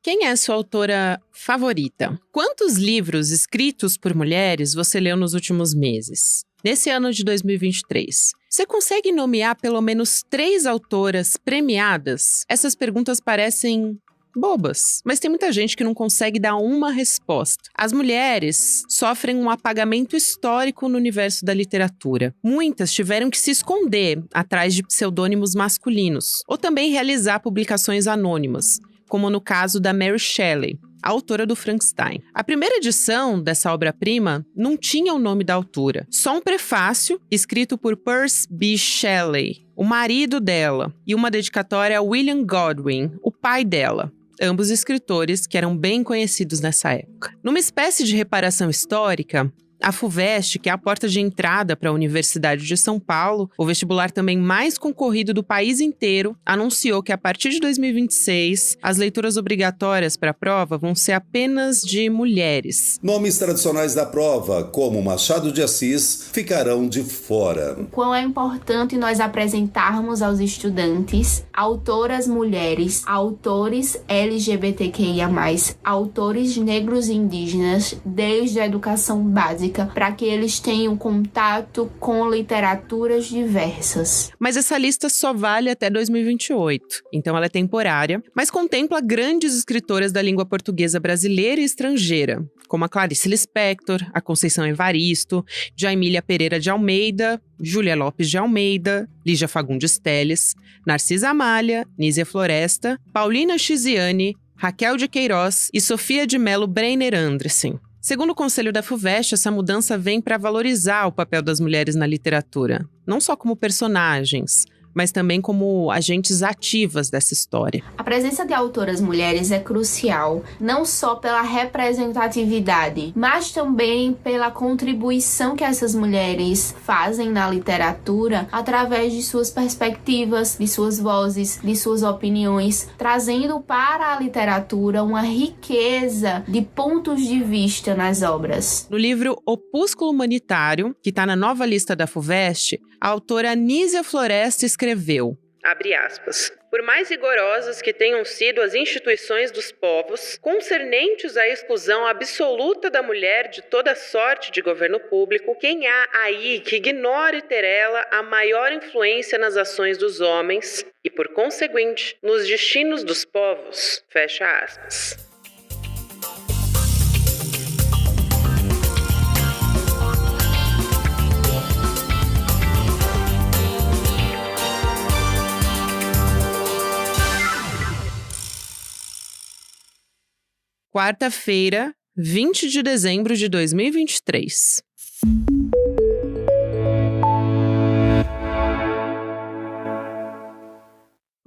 Quem é sua autora favorita? Quantos livros escritos por mulheres você leu nos últimos meses? Nesse ano de 2023, você consegue nomear pelo menos 3 autoras premiadas? Essas perguntas parecem bobas, mas tem muita gente que não consegue dar uma resposta. As mulheres sofrem um apagamento histórico no universo da literatura. Muitas tiveram que se esconder atrás de pseudônimos masculinos, ou também realizar publicações anônimas, como no caso da Mary Shelley, a autora do Frankenstein. A primeira edição dessa obra-prima não tinha o nome da autora, só um prefácio escrito por Percy B. Shelley, o marido dela, e uma dedicatória a William Godwin, o pai dela. Ambos escritores que eram bem conhecidos nessa época. Numa espécie de reparação histórica, a FUVEST, que é a porta de entrada para a Universidade de São Paulo, o vestibular também mais concorrido do país inteiro, anunciou que a partir de 2026, as leituras obrigatórias para a prova vão ser apenas de mulheres. Nomes tradicionais da prova, como Machado de Assis, ficarão de fora. Quão é importante nós apresentarmos aos estudantes autoras mulheres, autores LGBTQIA+, autores negros e indígenas, desde a educação básica, para que eles tenham contato com literaturas diversas. Mas essa lista só vale até 2028, então ela é temporária, mas contempla grandes escritoras da língua portuguesa brasileira e estrangeira, como a Clarice Lispector, a Conceição Evaristo, Jaimília Pereira de Almeida, Júlia Lopes de Almeida, Lígia Fagundes Telles, Narcisa Amália, Nízia Floresta, Paulina Chiziane, Raquel de Queiroz e Sofia de Mello Breiner Andressen. Segundo o Conselho da FUVEST, essa mudança vem para valorizar o papel das mulheres na literatura, não só como personagens, mas também como agentes ativas dessa história. A presença de autoras mulheres é crucial, não só pela representatividade, mas também pela contribuição que essas mulheres fazem na literatura através de suas perspectivas, de suas vozes, de suas opiniões, trazendo para a literatura uma riqueza de pontos de vista nas obras. No livro Opúsculo Humanitário, que está na nova lista da FUVEST, a autora Nízia Floresta escreveu, abre aspas, por mais rigorosas que tenham sido as instituições dos povos, concernentes à exclusão absoluta da mulher de toda sorte de governo público, quem há aí que ignore ter ela a maior influência nas ações dos homens e, por conseguinte, nos destinos dos povos, fecha aspas. Quarta-feira, 20 de dezembro de 2023.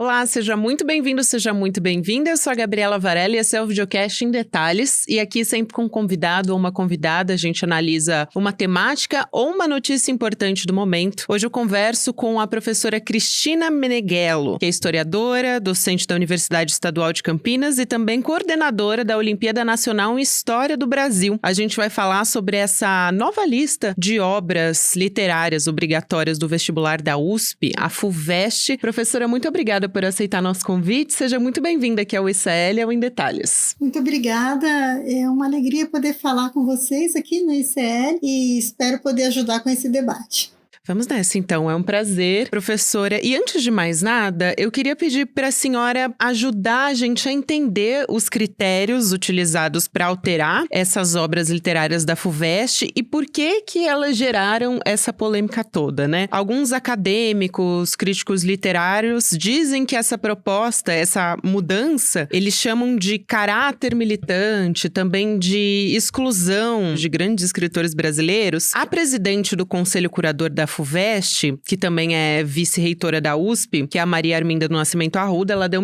Olá, seja muito bem-vindo, seja muito bem-vinda. Eu sou a Gabriela Varela e esse é o Videocast em Detalhes. E aqui sempre com um convidado ou uma convidada, a gente analisa uma temática ou uma notícia importante do momento. Hoje eu converso com a professora Cristina Meneghello, que é historiadora, docente da Universidade Estadual de Campinas e também coordenadora da Olimpíada Nacional em História do Brasil. A gente vai falar sobre essa nova lista de obras literárias obrigatórias do vestibular da USP, a FUVEST. Professora, muito obrigada por aceitar nosso convite. Seja muito bem-vinda aqui ao ICL, ao Em Detalhes. Muito obrigada. É uma alegria poder falar com vocês aqui no ICL e espero poder ajudar com esse debate. Vamos nessa, então. É um prazer, professora. E antes de mais nada, eu queria pedir para a senhora ajudar a gente a entender os critérios utilizados para alterar essas obras literárias da FUVEST e por que elas geraram essa polêmica toda, né? Alguns acadêmicos, críticos literários dizem que essa proposta, essa mudança, eles chamam de caráter militante, também de exclusão de grandes escritores brasileiros. A presidente do Conselho Curador da FUVEST, que também é vice-reitora da USP, que é a Maria Arminda do Nascimento Arruda, ela deu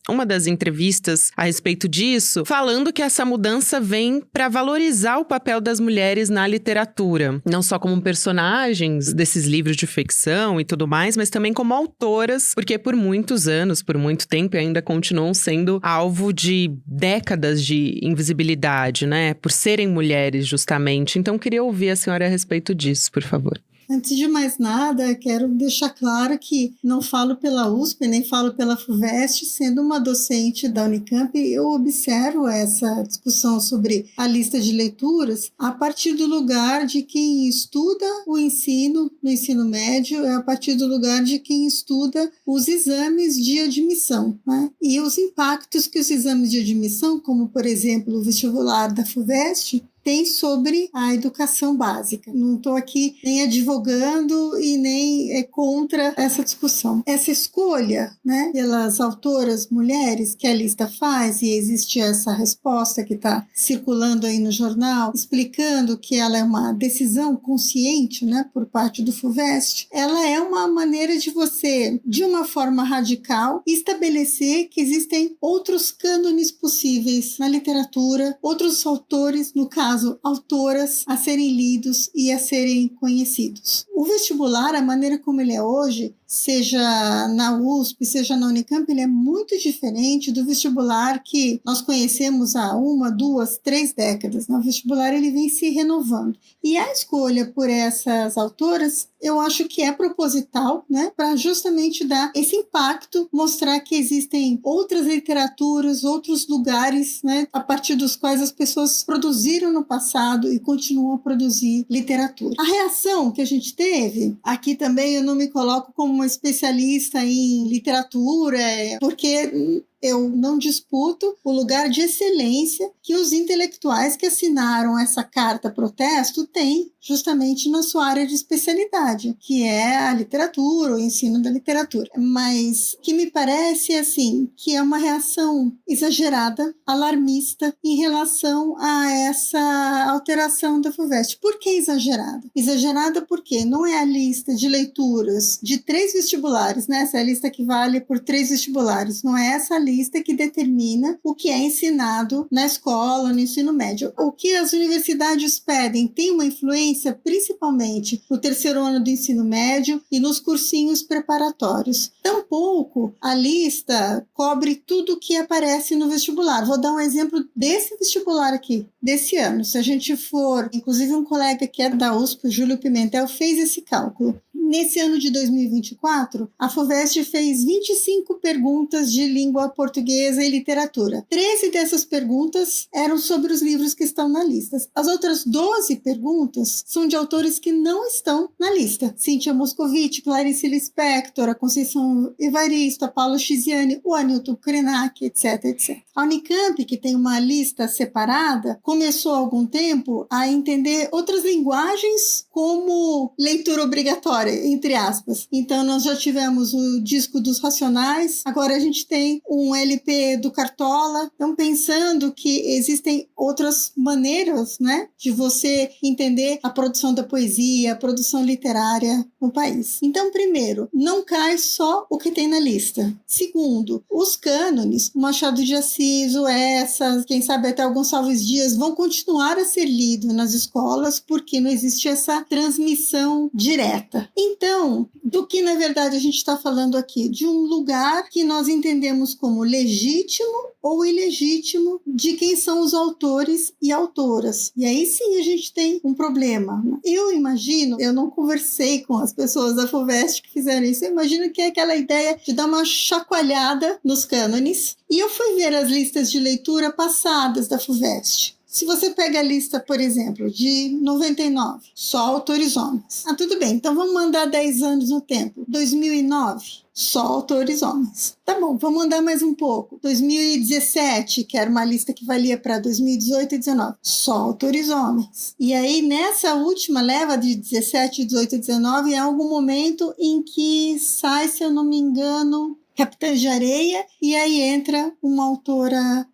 uma das entrevistas a respeito disso, falando que essa mudança vem para valorizar o papel das mulheres na literatura, não só como personagens desses livros de ficção e tudo mais, mas também como autoras, porque por muitos anos, por muito tempo, ainda continuam sendo alvo de décadas de invisibilidade, né? Por serem mulheres, justamente. Então, queria ouvir a senhora a respeito disso, por favor. Antes de mais nada, quero deixar claro que não falo pela USP, nem falo pela FUVEST. Sendo uma docente da Unicamp, eu observo essa discussão sobre a lista de leituras a partir do lugar de quem estuda o ensino, no ensino médio, a partir do lugar de quem estuda os exames de admissão, né? E os impactos que os exames de admissão, como por exemplo o vestibular da FUVEST, tem sobre a educação básica. Não estou aqui nem advogando e nem contra essa discussão. Essa escolha, né, pelas autoras mulheres que a lista faz, e existe essa resposta que está circulando aí no jornal, explicando que ela é uma decisão consciente, né, por parte do FUVEST, ela é uma maneira de você, de uma forma radical, estabelecer que existem outros cânones possíveis na literatura, outros autores, no caso, autoras, a serem lidos e a serem conhecidos. O vestibular, a maneira como ele é hoje, seja na USP, seja na Unicamp, ele é muito diferente do vestibular que nós conhecemos há 1, 2, 3 décadas. O vestibular ele vem se renovando. E a escolha por essas autoras, eu acho que é proposital, né, para justamente dar esse impacto, mostrar que existem outras literaturas, outros lugares, né, a partir dos quais as pessoas produziram no passado e continuam a produzir literatura. A reação que a gente teve, aqui também eu não me coloco como uma especialista em literatura, porque eu não disputo o lugar de excelência que os intelectuais que assinaram essa carta protesto têm justamente na sua área de especialidade, que é a literatura, o ensino da literatura. Mas que me parece, assim, que é uma reação exagerada, alarmista, em relação a essa alteração da FUVEST. Por que exagerada? Exagerada porque não é a lista de leituras de 3 vestibulares, né? Essa é a lista que vale por 3 vestibulares, não é essa lista que determina o que é ensinado na escola, no ensino médio. O que as universidades pedem tem uma influência principalmente no 3º ano do ensino médio e nos cursinhos preparatórios. Tampouco a lista cobre tudo o que aparece no vestibular. Vou dar um exemplo desse vestibular aqui, desse ano. Se a gente for, inclusive um colega que é da USP, o Júlio Pimentel, fez esse cálculo. Nesse ano de 2024, a FUVEST fez 25 perguntas de língua portuguesa e literatura. 13 dessas perguntas eram sobre os livros que estão na lista. As outras 12 perguntas são de autores que não estão na lista. Cíntia Moscovici, Clarice Lispector, a Conceição Evaristo, a Paulo Chiziane, o Anilton Krenak, etc, etc. A Unicamp, que tem uma lista separada, começou há algum tempo a entender outras linguagens como leitura obrigatória, entre aspas. Então, nós já tivemos o disco dos Racionais, agora a gente tem um LP do Cartola. Então, pensando que existem outras maneiras, né, de você entender a produção da poesia, a produção literária no país. Então, primeiro, não cai só o que tem na lista. Segundo, os cânones, o Machado de Assis, o Essa, quem sabe até o Gonçalves Dias, vão continuar a ser lidos nas escolas porque não existe essa transmissão direta. Então, do que na verdade a gente está falando aqui? De um lugar que nós entendemos como legítimo ou ilegítimo de quem são os autores e autoras. E aí sim a gente tem um problema. Eu imagino, eu não conversei com as pessoas da FUVEST que fizeram isso, eu imagino que é aquela ideia de dar uma chacoalhada nos cânones. E eu fui ver as listas de leitura passadas da FUVEST. Se você pega a lista, por exemplo, de 99, só autores homens. Ah, tudo bem, então vamos mandar 10 anos no tempo. 2009, só autores homens. Tá bom, vamos andar mais um pouco. 2017, que era uma lista que valia para 2018 e 19, só autores homens. E aí, nessa última leva de 17, 18 e 19, há algum momento em que sai, se eu não me engano, Capitães de Areia, e aí entra uma autora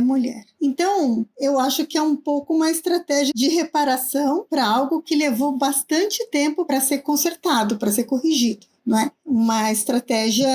mulher. Então, eu acho que é um pouco uma estratégia de reparação para algo que levou bastante tempo para ser consertado, para ser corrigido, não é? Uma estratégia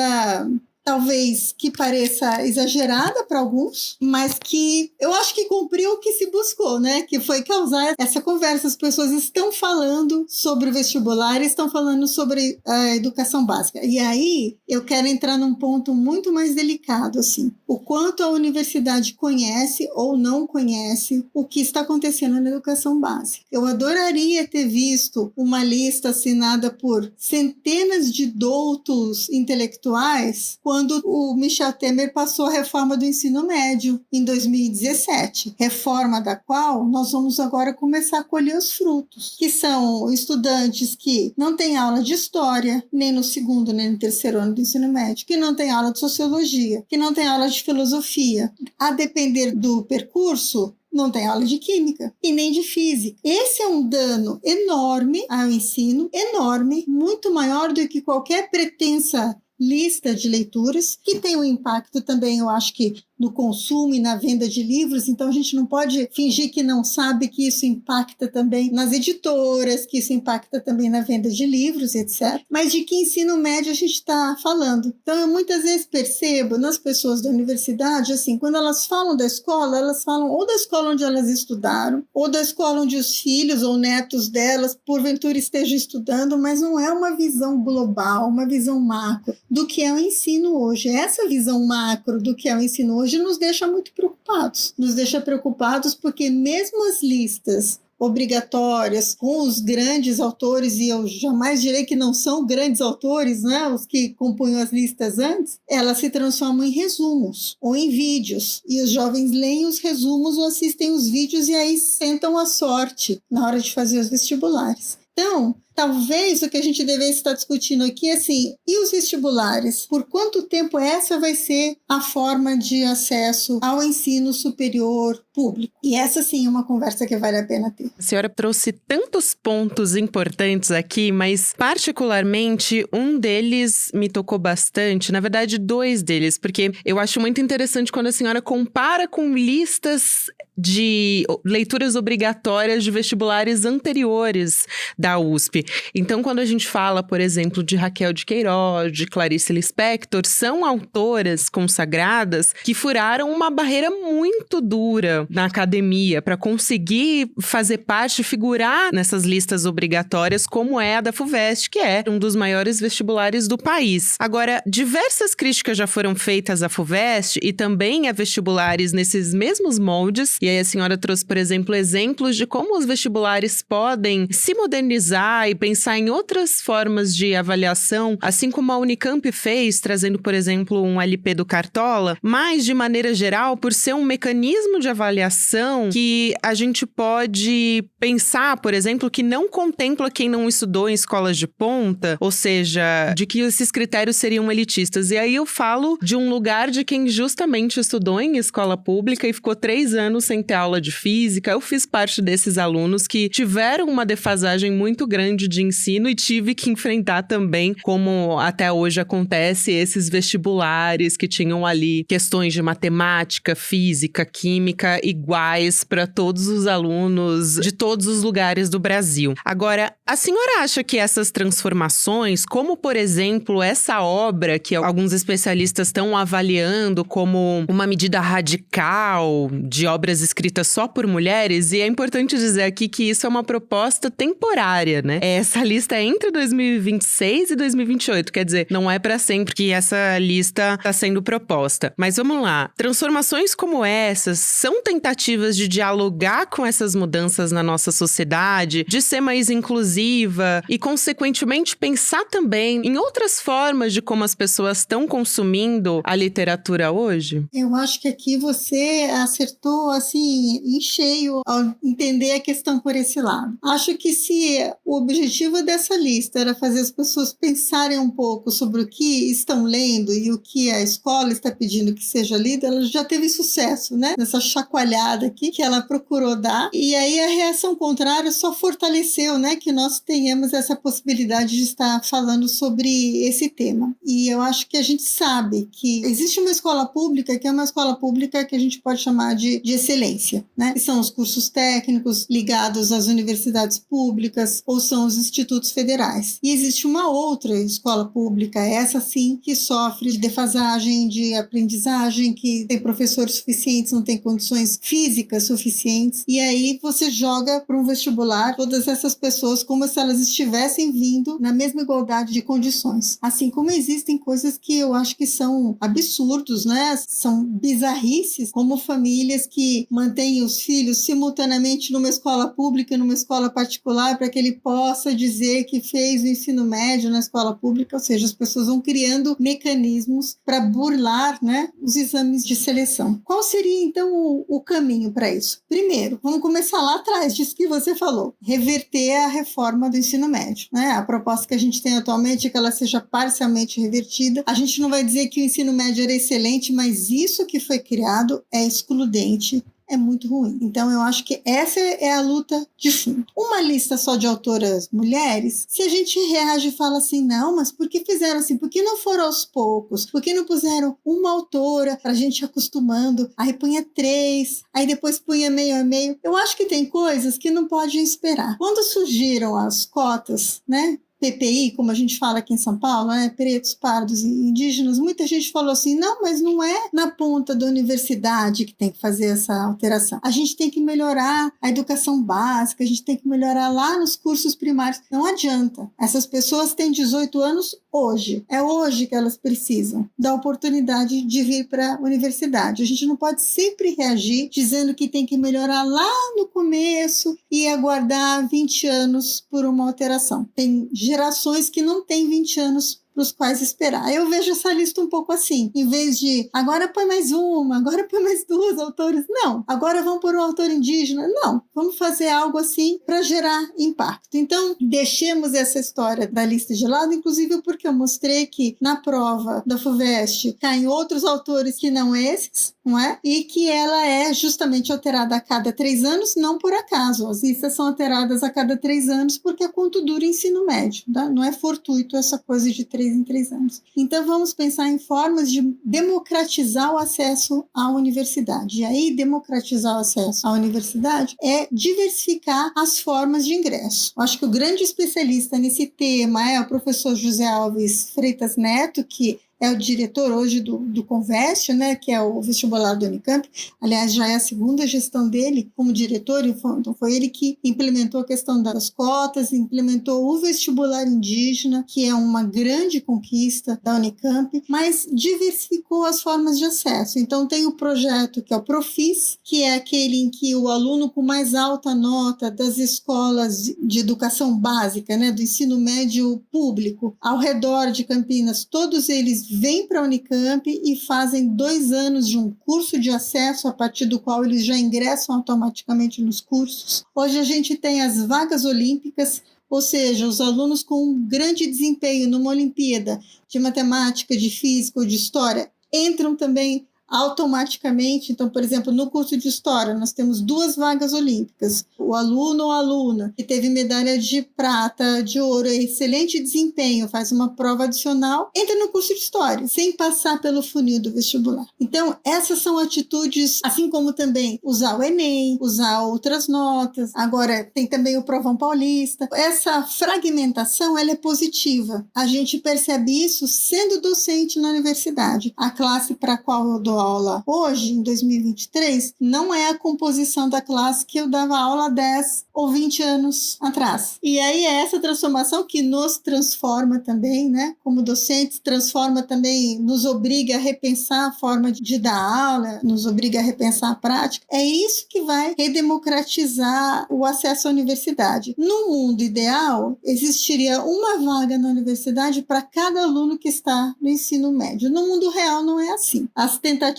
talvez que pareça exagerada para alguns, mas que eu acho que cumpriu o que se buscou, né? Que foi causar essa conversa. As pessoas estão falando sobre o vestibular, estão falando sobre a educação básica. E aí eu quero entrar num ponto muito mais delicado, assim. O quanto a universidade conhece ou não conhece o que está acontecendo na educação básica. Eu adoraria ter visto uma lista assinada por centenas de doutos intelectuais quando o Michel Temer passou a reforma do ensino médio em 2017, reforma da qual nós vamos agora começar a colher os frutos, que são estudantes que não têm aula de história, nem no segundo, nem no terceiro ano do ensino médio, que não têm aula de sociologia, que não têm aula de filosofia. A depender do percurso, não tem aula de química e nem de física. Esse é um dano enorme ao ensino, enorme, muito maior do que qualquer pretensa lista de leituras, que tem um impacto também, eu acho que no consumo e na venda de livros, então a gente não pode fingir que não sabe que isso impacta também nas editoras, que isso impacta também na venda de livros, etc. Mas de que ensino médio a gente está falando? Então eu muitas vezes percebo nas pessoas da universidade, assim, quando elas falam da escola, elas falam ou da escola onde elas estudaram, ou da escola onde os filhos ou netos delas, porventura, estejam estudando, mas não é uma visão global, uma visão macro do que é o ensino hoje. Essa visão macro do que é o ensino hoje nos deixa muito preocupados. Nos deixa preocupados porque mesmo as listas obrigatórias com os grandes autores, e eu jamais direi que não são grandes autores, né, os que compunham as listas antes, elas se transformam em resumos ou em vídeos. E os jovens leem os resumos ou assistem os vídeos e aí sentam a sorte na hora de fazer os vestibulares. Então, talvez o que a gente devesse estar discutindo aqui é assim, e os vestibulares? Por quanto tempo essa vai ser a forma de acesso ao ensino superior público? E essa sim é uma conversa que vale a pena ter. A senhora trouxe tantos pontos importantes aqui, mas particularmente um deles me tocou bastante, na verdade 2 deles, porque eu acho muito interessante quando a senhora compara com listas de leituras obrigatórias de vestibulares anteriores da USP. Então, quando a gente fala, por exemplo, de Raquel de Queiroz, de Clarice Lispector, são autoras consagradas que furaram uma barreira muito dura na academia para conseguir fazer parte, figurar nessas listas obrigatórias, como é a da FUVEST, que é um dos maiores vestibulares do país. Agora, diversas críticas já foram feitas à FUVEST e também a vestibulares nesses mesmos moldes. E aí a senhora trouxe, por exemplo, exemplos de como os vestibulares podem se modernizar e pensar em outras formas de avaliação, assim como a Unicamp fez, trazendo, por exemplo, um LP do Cartola, mas, de maneira geral, por ser um mecanismo de avaliação que a gente pode pensar, por exemplo, que não contempla quem não estudou em escolas de ponta, ou seja, de que esses critérios seriam elitistas. E aí eu falo de um lugar de quem justamente estudou em escola pública e ficou 3 anos sem ter aula de física. Eu fiz parte desses alunos que tiveram uma defasagem muito grande de ensino e tive que enfrentar também, como até hoje acontece, esses vestibulares que tinham ali questões de matemática, física, química iguais para todos os alunos de todos os lugares do Brasil. Agora, a senhora acha que essas transformações, como por exemplo essa obra que alguns especialistas estão avaliando como uma medida radical de obras escritas só por mulheres, e é importante dizer aqui que isso é uma proposta temporária, né? Essa lista é entre 2026 e 2028, quer dizer, não é para sempre que essa lista está sendo proposta. Mas vamos lá, transformações como essas são tentativas de dialogar com essas mudanças na nossa sociedade, de ser mais inclusiva e, consequentemente, pensar também em outras formas de como as pessoas estão consumindo a literatura hoje? Eu acho que aqui você acertou, assim, em cheio ao entender a questão por esse lado. Acho que se o objetivo dessa lista era fazer as pessoas pensarem um pouco sobre o que estão lendo e o que a escola está pedindo que seja lido, ela já teve sucesso, né? Nessa chacoalhada aqui que ela procurou dar. E aí a reação contrária só fortaleceu, né? Que nós tenhamos essa possibilidade de estar falando sobre esse tema. E eu acho que a gente sabe que existe uma escola pública que é uma escola pública que a gente pode chamar de excelência, né? Que são os cursos técnicos ligados às universidades públicas, ou são nos institutos federais. E existe uma outra escola pública, essa sim, que sofre de defasagem de aprendizagem, que tem professores suficientes, não tem condições físicas suficientes, e aí você joga para um vestibular todas essas pessoas como se elas estivessem vindo na mesma igualdade de condições. Assim como existem coisas que eu acho que são absurdos, né? São bizarrices, como famílias que mantêm os filhos simultaneamente numa escola pública e numa escola particular para que ele possa dizer que fez o ensino médio na escola pública, ou seja, as pessoas vão criando mecanismos para burlar, né, os exames de seleção. Qual seria, então, o caminho para isso? Primeiro, vamos começar lá atrás disso que você falou, reverter a reforma do ensino médio, né? A proposta que a gente tem atualmente é que ela seja parcialmente revertida. A gente não vai dizer que o ensino médio era excelente, mas isso que foi criado é excludente, é muito ruim. Então, eu acho que essa é a luta de fundo. Uma lista só de autoras mulheres, se a gente reage e fala assim, não, mas por que fizeram assim? Por que não foram aos poucos? Por que não puseram uma autora para a gente ir acostumando? Aí punha 3, aí depois punha meio a meio. Eu acho que tem coisas que não podem esperar. Quando surgiram as cotas, né? PPI, como a gente fala aqui em São Paulo, né? Pretos, pardos e indígenas, muita gente falou assim, não, mas não é na ponta da universidade que tem que fazer essa alteração. A gente tem que melhorar a educação básica, a gente tem que melhorar lá nos cursos primários. Não adianta. Essas pessoas têm 18 anos hoje. É hoje que elas precisam da oportunidade de vir para a universidade. A gente não pode sempre reagir dizendo que tem que melhorar lá no começo e aguardar 20 anos por uma alteração. Tem gerações que não têm 20 anos para os quais esperar. Eu vejo essa lista um pouco assim, em vez de agora põe mais uma, agora põe mais 2 autores, não, agora vamos pôr um autor indígena, não, vamos fazer algo assim para gerar impacto. Então, deixemos essa história da lista de lado, inclusive porque eu mostrei que na prova da FUVEST caem outros autores que não esses, não é? E que ela é justamente alterada a cada 3 anos, não por acaso, as listas são alteradas a cada 3 anos porque é quanto dura o ensino médio, tá? Não é fortuito essa coisa de 3 em 3 anos. Então, vamos pensar em formas de democratizar o acesso à universidade. E aí, democratizar o acesso à universidade é diversificar as formas de ingresso. Eu acho que o grande especialista nesse tema é o professor José Alves Freitas Neto, que é o diretor hoje do Conveste, né, que é o vestibular do Unicamp. Aliás, já é a segunda gestão dele como diretor, então foi ele que implementou a questão das cotas, implementou o vestibular indígena, que é uma grande conquista da Unicamp, mas diversificou as formas de acesso. Então tem o projeto que é o Profis, que é aquele em que o aluno com mais alta nota das escolas de educação básica, né, do ensino médio público, ao redor de Campinas, todos eles vêm para a Unicamp e fazem 2 anos de um curso de acesso a partir do qual eles já ingressam automaticamente nos cursos. Hoje a gente tem as vagas olímpicas, ou seja, os alunos com um grande desempenho numa Olimpíada de matemática, de física ou de história entram também automaticamente. Então, por exemplo, no curso de História, nós temos 2 vagas olímpicas. O aluno ou aluna que teve medalha de prata, de ouro, excelente desempenho, faz uma prova adicional, entra no curso de História, sem passar pelo funil do vestibular. Então, essas são atitudes, assim como também usar o Enem, usar outras notas. Agora, tem também o Provão Paulista. Essa fragmentação, ela é positiva. A gente percebe isso sendo docente na universidade. A classe para a qual eu dou aula hoje, em 2023, não é a composição da classe que eu dava aula há 10 ou 20 anos atrás. E aí é essa transformação que nos transforma também, né? Como docentes, transforma também, nos obriga a repensar a forma de dar aula, nos obriga a repensar a prática. É isso que vai redemocratizar o acesso à universidade. No mundo ideal, existiria uma vaga na universidade para cada aluno que está no ensino médio. No mundo real não é assim. As tentativas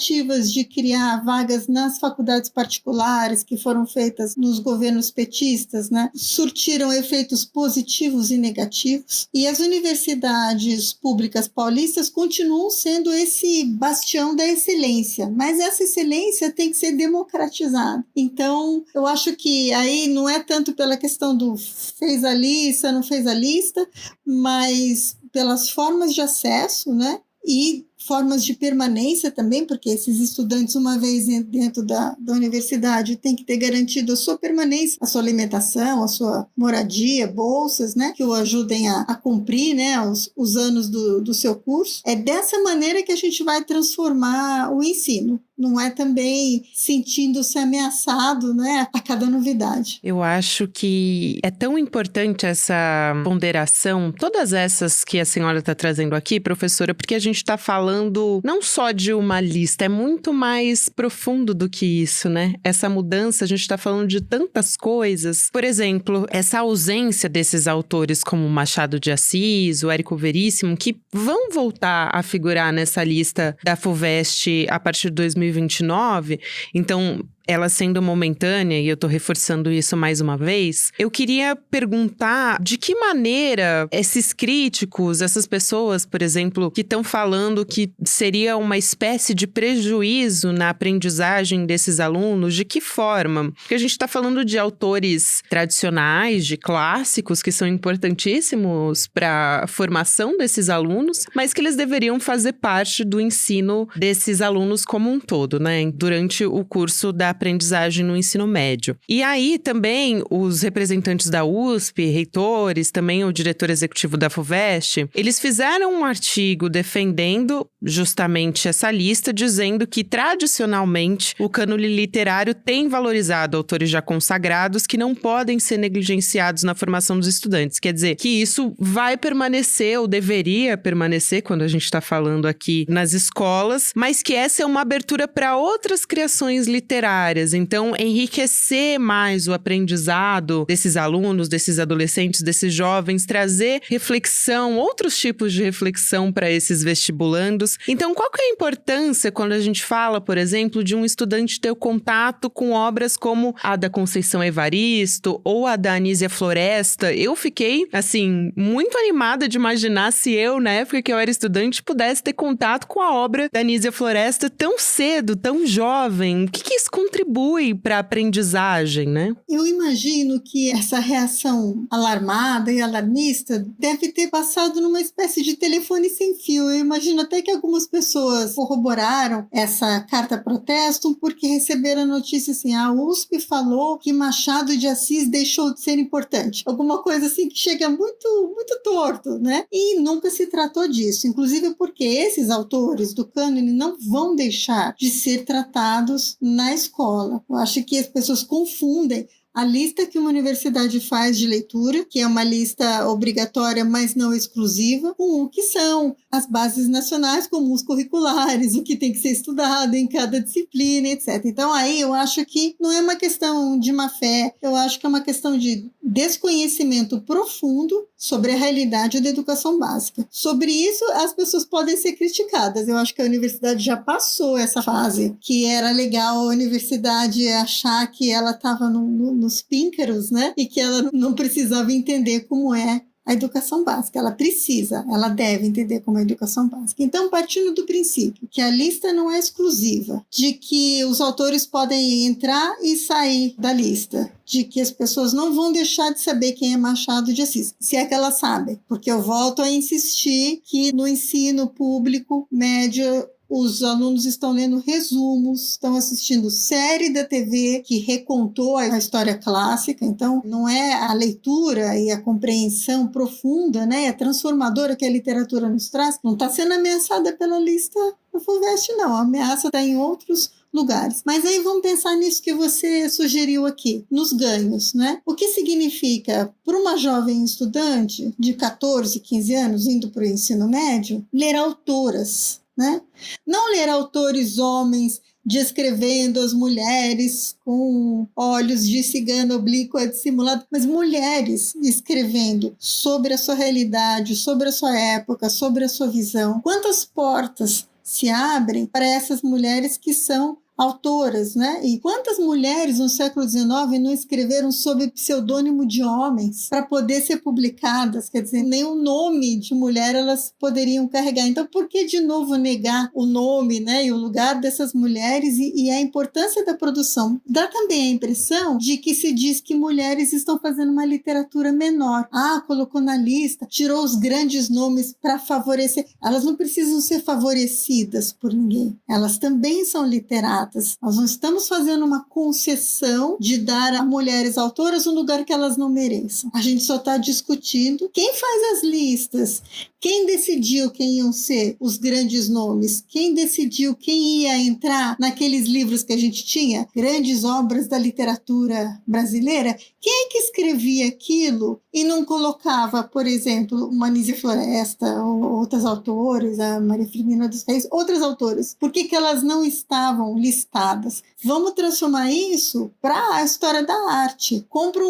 de criar vagas nas faculdades particulares que foram feitas nos governos petistas, né, surtiram efeitos positivos e negativos, e as universidades públicas paulistas continuam sendo esse bastião da excelência, mas essa excelência tem que ser democratizada. Então, eu acho que aí não é tanto pela questão do fez a lista, não fez a lista, mas pelas formas de acesso, né, e formas de permanência também, porque esses estudantes, uma vez dentro da universidade, têm que ter garantido a sua permanência, a sua alimentação, a sua moradia, bolsas, né, que o ajudem a cumprir, né, os anos do seu curso. É dessa maneira que a gente vai transformar o ensino. Não é também sentindo-se ameaçado, né, a cada novidade. Eu acho que é tão importante essa ponderação, todas essas que a senhora está trazendo aqui, professora, porque a gente está falando não só de uma lista, é muito mais profundo do que isso, né? Essa mudança, a gente está falando de tantas coisas. Por exemplo, essa ausência desses autores como Machado de Assis, o Érico Veríssimo, que vão voltar a figurar nessa lista da FUVEST a partir de 2029, então ela sendo momentânea, e eu tô reforçando isso mais uma vez, eu queria perguntar de que maneira esses críticos, essas pessoas, por exemplo, que estão falando que seria uma espécie de prejuízo na aprendizagem desses alunos, de que forma? Porque a gente está falando de autores tradicionais, de clássicos, que são importantíssimos para a formação desses alunos, mas que eles deveriam fazer parte do ensino desses alunos como um todo, né? Durante o curso da aprendizagem no ensino médio. E aí também os representantes da USP, reitores, também o diretor executivo da FUVEST, eles fizeram um artigo defendendo justamente essa lista, dizendo que tradicionalmente o cânone literário tem valorizado autores já consagrados que não podem ser negligenciados na formação dos estudantes. Quer dizer, que isso vai permanecer ou deveria permanecer quando a gente está falando aqui nas escolas, mas que essa é uma abertura para outras criações literárias. Então, enriquecer mais o aprendizado desses alunos, desses adolescentes, desses jovens, trazer reflexão, outros tipos de reflexão para esses vestibulandos. Então, qual que é a importância quando a gente fala, por exemplo, de um estudante ter o contato com obras como a da Conceição Evaristo ou a da Anísia Floresta? Eu fiquei, assim, muito animada de imaginar se eu, na época que eu era estudante, pudesse ter contato com a obra da Anísia Floresta tão cedo, tão jovem. O que isso contribui para a aprendizagem, né? Eu imagino que essa reação alarmada e alarmista deve ter passado numa espécie de telefone sem fio. Eu imagino até que algumas pessoas corroboraram essa carta protesto porque receberam a notícia assim, a USP falou que Machado de Assis deixou de ser importante. Alguma coisa assim que chega muito, muito torto, né? E nunca se tratou disso. Inclusive porque esses autores do cânone não vão deixar de ser tratados na escola. Eu acho que as pessoas confundem a lista que uma universidade faz de leitura, que é uma lista obrigatória, mas não exclusiva, com o que são as bases nacionais comuns curriculares, o que tem que ser estudado em cada disciplina, etc. Então, aí eu acho que não é uma questão de má fé, eu acho que é uma questão de desconhecimento profundo sobre a realidade da educação básica. Sobre isso, as pessoas podem ser criticadas. Eu acho que a universidade já passou essa fase, que era legal a universidade achar que ela estava nos píncaros, né? E que ela não precisava entender como é a educação básica. Ela deve entender como é a educação básica. Então, partindo do princípio que a lista não é exclusiva, de que os autores podem entrar e sair da lista, de que as pessoas não vão deixar de saber quem é Machado de Assis, se é que elas sabem, porque eu volto a insistir que no ensino público médio os alunos estão lendo resumos, estão assistindo série da TV que recontou a história clássica, então não é a leitura e a compreensão profunda, né, a transformadora que a literatura nos traz, não está sendo ameaçada pela lista da FUVEST, não, a ameaça está em outros lugares. Mas aí vamos pensar nisso que você sugeriu aqui, nos ganhos, né? O que significa para uma jovem estudante de 14, 15 anos indo para o ensino médio, ler autoras, né? Não ler autores homens descrevendo as mulheres com olhos de cigana oblíqua dissimulado, mas mulheres escrevendo sobre a sua realidade, sobre a sua época, sobre a sua visão. Quantas portas se abrem para essas mulheres que são autoras, né? E quantas mulheres no século XIX não escreveram sob pseudônimo de homens para poder ser publicadas? Quer dizer, nem o nome de mulher elas poderiam carregar. Então, por que de novo negar o nome, né, e o lugar dessas mulheres e a importância da produção? Dá também a impressão de que se diz que mulheres estão fazendo uma literatura menor. Colocou na lista, tirou os grandes nomes para favorecer. Elas não precisam ser favorecidas por ninguém. Elas também são literatas. Nós não estamos fazendo uma concessão de dar a mulheres autoras um lugar que elas não mereçam. A gente só está discutindo quem faz as listas, quem decidiu quem iam ser os grandes nomes, quem decidiu quem ia entrar naqueles livros que a gente tinha, grandes obras da literatura brasileira. Quem é que escrevia aquilo e não colocava, por exemplo, uma Anísia Floresta ou outras autoras, a Maria Firmina dos Reis, outras autoras? Por que elas não estavam listadas? Vamos transformar isso para a história da arte. Compra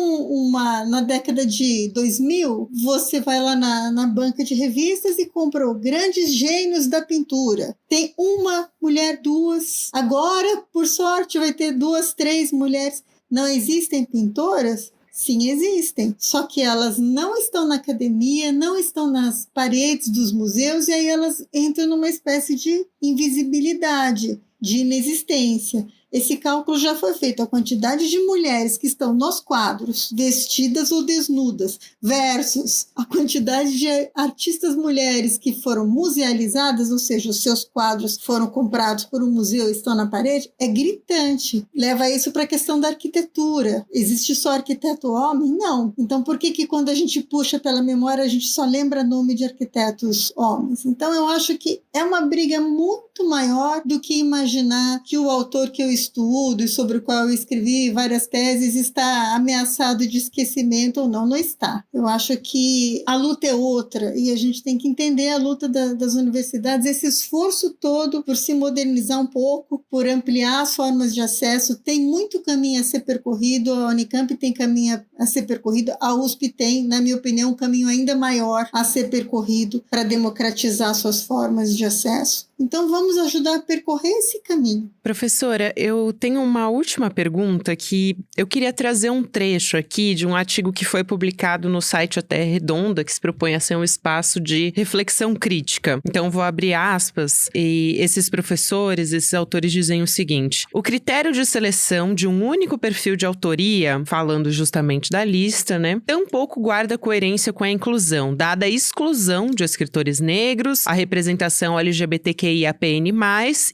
na década de 2000, você vai lá na banca de revistas e compra grandes gênios da pintura. Tem uma mulher, duas. Agora, por sorte, vai ter 2, 3 mulheres. Não existem pintoras? Sim, existem. Só que elas não estão na academia, não estão nas paredes dos museus, e aí elas entram numa espécie de invisibilidade, de inexistência. Esse cálculo já foi feito, a quantidade de mulheres que estão nos quadros, vestidas ou desnudas, versus a quantidade de artistas mulheres que foram musealizadas, ou seja, os seus quadros foram comprados por um museu e estão na parede, é gritante. Leva isso para a questão da arquitetura. Existe só arquiteto homem? Não. Então, por que quando a gente puxa pela memória, a gente só lembra nome de arquitetos homens? Então, eu acho que é uma briga muito maior do que imaginar que o autor que eu estudo e sobre o qual eu escrevi várias teses está ameaçado de esquecimento ou não. Não está. Eu acho que a luta é outra e a gente tem que entender a luta das universidades, esse esforço todo por se modernizar um pouco, por ampliar as formas de acesso. Tem muito caminho a ser percorrido, a Unicamp tem caminho a ser percorrido, a USP tem, na minha opinião, um caminho ainda maior a ser percorrido para democratizar suas formas de acesso. Então, vamos ajudar a percorrer esse caminho. Professora, eu tenho uma última pergunta que eu queria trazer um trecho aqui de um artigo que foi publicado no site A Terra Redonda, que se propõe a ser um espaço de reflexão crítica. Então, vou abrir aspas e esses professores, esses autores dizem o seguinte: o critério de seleção de um único perfil de autoria, falando justamente da lista, né, tampouco guarda coerência com a inclusão, dada a exclusão de escritores negros, a representação LGBTQIAPN+,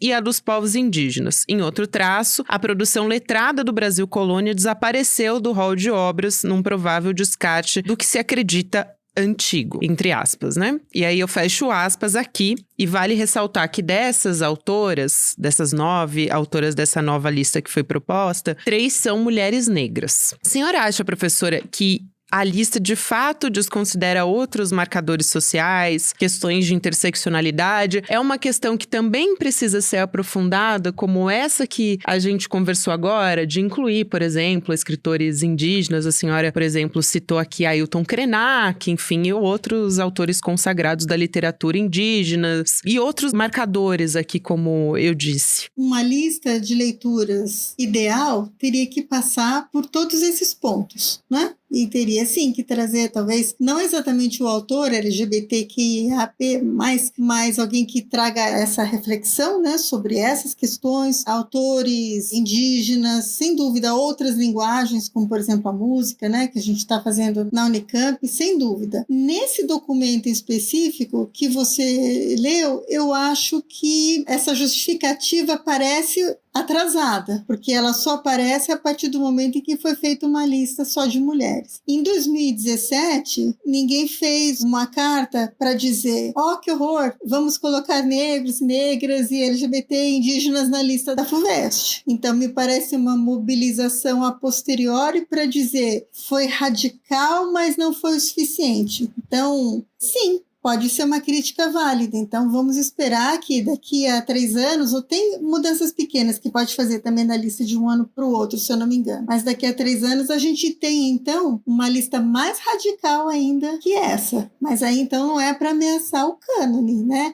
e a dos povos indígenas. Em outro traço, a produção letrada do Brasil Colônia desapareceu do rol de obras num provável descarte do que se acredita antigo, entre aspas, né? E aí eu fecho aspas aqui e vale ressaltar que dessas autoras, dessas 9 autoras dessa nova lista que foi proposta, 3 são mulheres negras. A senhora acha, professora, que a lista de fato desconsidera outros marcadores sociais, questões de interseccionalidade? É uma questão que também precisa ser aprofundada, como essa que a gente conversou agora, de incluir, por exemplo, escritores indígenas. A senhora, por exemplo, citou aqui Ailton Krenak, enfim, e outros autores consagrados da literatura indígena e outros marcadores aqui, como eu disse. Uma lista de leituras ideal teria que passar por todos esses pontos, né? E teria, sim, que trazer, talvez, não exatamente o autor LGBTQIAP+, mas alguém que traga essa reflexão, né, sobre essas questões, autores indígenas, sem dúvida, outras linguagens, como, por exemplo, a música, né, que a gente está fazendo na Unicamp, sem dúvida. Nesse documento específico que você leu, eu acho que essa justificativa parece atrasada, porque ela só aparece a partir do momento em que foi feita uma lista só de mulheres. Em 2017, ninguém fez uma carta para dizer: que horror, vamos colocar negros, negras e LGBT indígenas na lista da FUVEST. Então, me parece uma mobilização a posteriori para dizer: foi radical, mas não foi o suficiente. Então, sim, pode ser uma crítica válida. Então, vamos esperar que daqui a 3 anos, ou tem mudanças pequenas que pode fazer também na lista de um ano para o outro, se eu não me engano. Mas daqui a 3 anos a gente tem, então, uma lista mais radical ainda que essa. Mas aí, então, não é para ameaçar o cânone, né?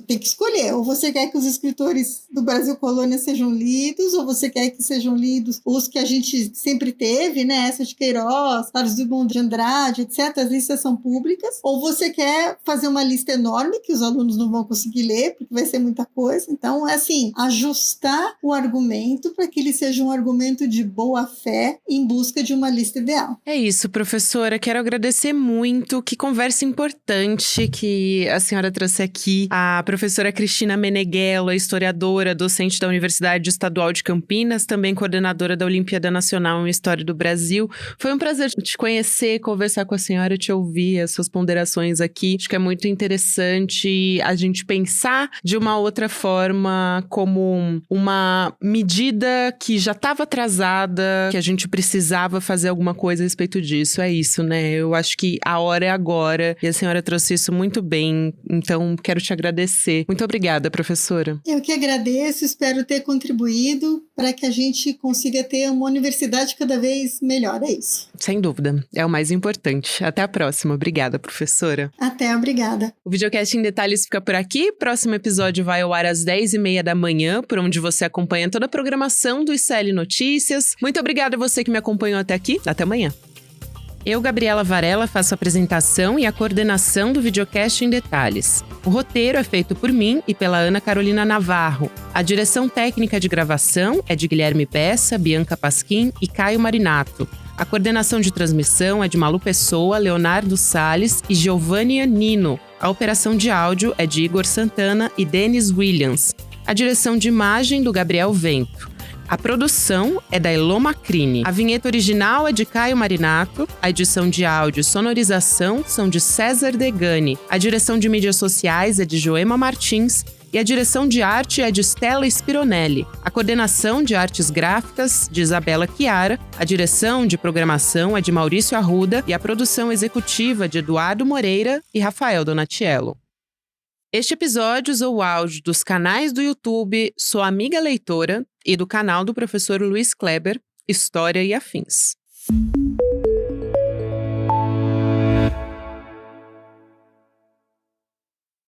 Tem que escolher. Ou você quer que os escritores do Brasil Colônia sejam lidos, ou você quer que sejam lidos os que a gente sempre teve, né? Essa de Queiroz, Carlos Drummond de Andrade, etc. As listas são públicas. Ou você quer fazer uma lista enorme que os alunos não vão conseguir ler, porque vai ser muita coisa. Então, é assim, ajustar o argumento para que ele seja um argumento de boa fé em busca de uma lista ideal. É isso, professora. Quero agradecer muito. Que conversa importante que a senhora trouxe aqui. A professora Cristina Meneghello, historiadora, docente da Universidade Estadual de Campinas, também coordenadora da Olimpíada Nacional em História do Brasil. Foi um prazer te conhecer, conversar com a senhora, te ouvir, as suas ponderações aqui. Acho que é muito interessante a gente pensar de uma outra forma, como uma medida que já estava atrasada, que a gente precisava fazer alguma coisa a respeito disso. É isso, né? Eu acho que a hora é agora e a senhora trouxe isso muito bem. Então, quero te agradecer. Muito obrigada, professora. Eu que agradeço, espero ter contribuído para que a gente consiga ter uma universidade cada vez melhor. É isso. Sem dúvida. É o mais importante. Até a próxima. Obrigada, professora. Até, obrigada. O Videocast em Detalhes fica por aqui. Próximo episódio vai ao ar às 10h30 da manhã, por onde você acompanha toda a programação do ICL Notícias. Muito obrigada a você que me acompanhou até aqui. Até amanhã. Eu, Gabriela Varela, faço a apresentação e a coordenação do Videocast em Detalhes. O roteiro é feito por mim e pela Ana Carolina Navarro. A direção técnica de gravação é de Guilherme Bessa, Bianca Pasquim e Caio Marinato. A coordenação de transmissão é de Malu Pessoa, Leonardo Salles e Giovanni Nino. A operação de áudio é de Igor Santana e Denis Williams. A direção de imagem do Gabriel Vento. A produção é da Elô Macrini. A vinheta original é de Caio Marinato. A edição de áudio e sonorização são de César Degani. A direção de mídias sociais é de Joema Martins. E a direção de arte é de Stella Spironelli. A coordenação de artes gráficas de Isabela Chiara. A direção de programação é de Maurício Arruda. E a produção executiva de Eduardo Moreira e Rafael Donatiello. Este episódio usou o áudio dos canais do YouTube Sou Amiga Leitora e do canal do professor Luiz Kleber, História e Afins.